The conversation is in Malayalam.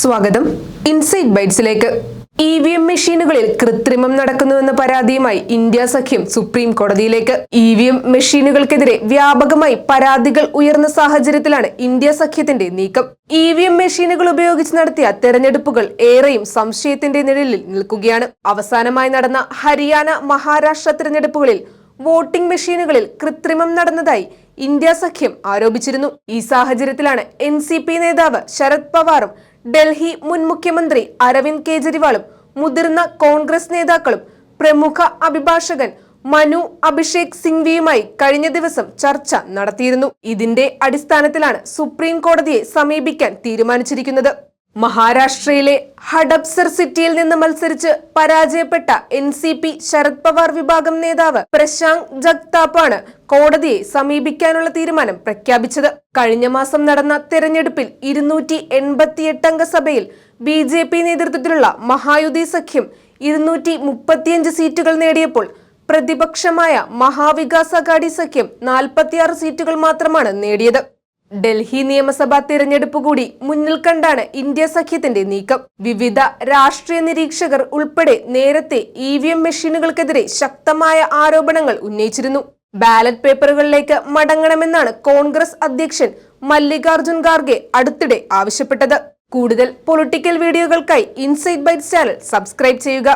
സ്വാഗതം. ഇൻസൈറ്റ് ബൈറ്റ്സിലേക്ക്. EVM മെഷീനുകളിൽ കൃത്രിമം നടക്കുന്നുവെന്ന പരാതിയുമായി ഇന്ത്യ സഖ്യം സുപ്രീം കോടതിയിലേക്ക്. EVM മെഷീനുകൾക്കെതിരെ വ്യാപകമായി പരാതികൾ ഉയർന്ന സാഹചര്യത്തിലാണ് ഇന്ത്യ സഖ്യത്തിന്റെ നീക്കം. EVM മെഷീനുകൾ ഉപയോഗിച്ച് നടത്തിയ തെരഞ്ഞെടുപ്പുകൾ ഏറെയും സംശയത്തിന്റെ നിഴലിൽ നിൽക്കുകയാണ്. അവസാനമായി നടന്ന ഹരിയാന, മഹാരാഷ്ട്ര തെരഞ്ഞെടുപ്പുകളിൽ വോട്ടിംഗ് മെഷീനുകളിൽ കൃത്രിമം നടന്നതായി ഇന്ത്യ സഖ്യം ആരോപിച്ചിരുന്നു. ഈ സാഹചര്യത്തിലാണ് NCP നേതാവ് ശരത് പവാറും ഡൽഹി മുൻ മുഖ്യമന്ത്രി അരവിന്ദ് കെജ്രിവാളും മുതിർന്ന കോൺഗ്രസ് നേതാക്കളും പ്രമുഖ അഭിഭാഷകൻ മനു അഭിഷേക് സിംഗ്വിയുമായി കഴിഞ്ഞ ദിവസം ചർച്ച നടത്തിയിരുന്നു. ഇതിന്റെ അടിസ്ഥാനത്തിലാണ് സുപ്രീം കോടതിയെ സമീപിക്കാൻ തീരുമാനിച്ചിരിക്കുന്നത്. മഹാരാഷ്ട്രയിലെ ഹഡപ്സർ സിറ്റിയിൽ നിന്ന് മത്സരിച്ച് പരാജയപ്പെട്ട NCP ശരത് പവാർ വിഭാഗം നേതാവ് പ്രശാന്ത് ജഗ്താപ്പാണ് കോടതിയെ സമീപിക്കാനുള്ള തീരുമാനം പ്രഖ്യാപിച്ചത്. കഴിഞ്ഞ മാസം നടന്ന തെരഞ്ഞെടുപ്പിൽ 288 അംഗ സഭയിൽ BJP നേതൃത്വത്തിലുള്ള മഹായുതി സഖ്യം 235 സീറ്റുകൾ നേടിയപ്പോൾ പ്രതിപക്ഷമായ മഹാവികാസ് അഘാടി സഖ്യം 46 സീറ്റുകൾ മാത്രമാണ് നേടിയത്. ഡൽഹി നിയമസഭാ തിരഞ്ഞെടുപ്പ് കൂടി മുന്നിൽ കണ്ടാണ് ഇന്ത്യ സഖ്യത്തിന്റെ നീക്കം. വിവിധ രാഷ്ട്രീയ നിരീക്ഷകർ ഉൾപ്പെടെ നേരത്തെ EVM മെഷീനുകൾക്കെതിരെ ശക്തമായ ആരോപണങ്ങൾ ഉന്നയിച്ചിരുന്നു. ബാലറ്റ് പേപ്പറുകളിലേക്ക് മടങ്ങണമെന്നാണ് കോൺഗ്രസ് അധ്യക്ഷൻ മല്ലികാർജുൻ ഖാർഗെ അടുത്തിടെ ആവശ്യപ്പെട്ടത്. കൂടുതൽ പൊളിറ്റിക്കൽ വീഡിയോകൾക്കായി ഇൻസൈറ്റ് ബൈറ്റ്സ് ചാനൽ സബ്സ്ക്രൈബ് ചെയ്യുക.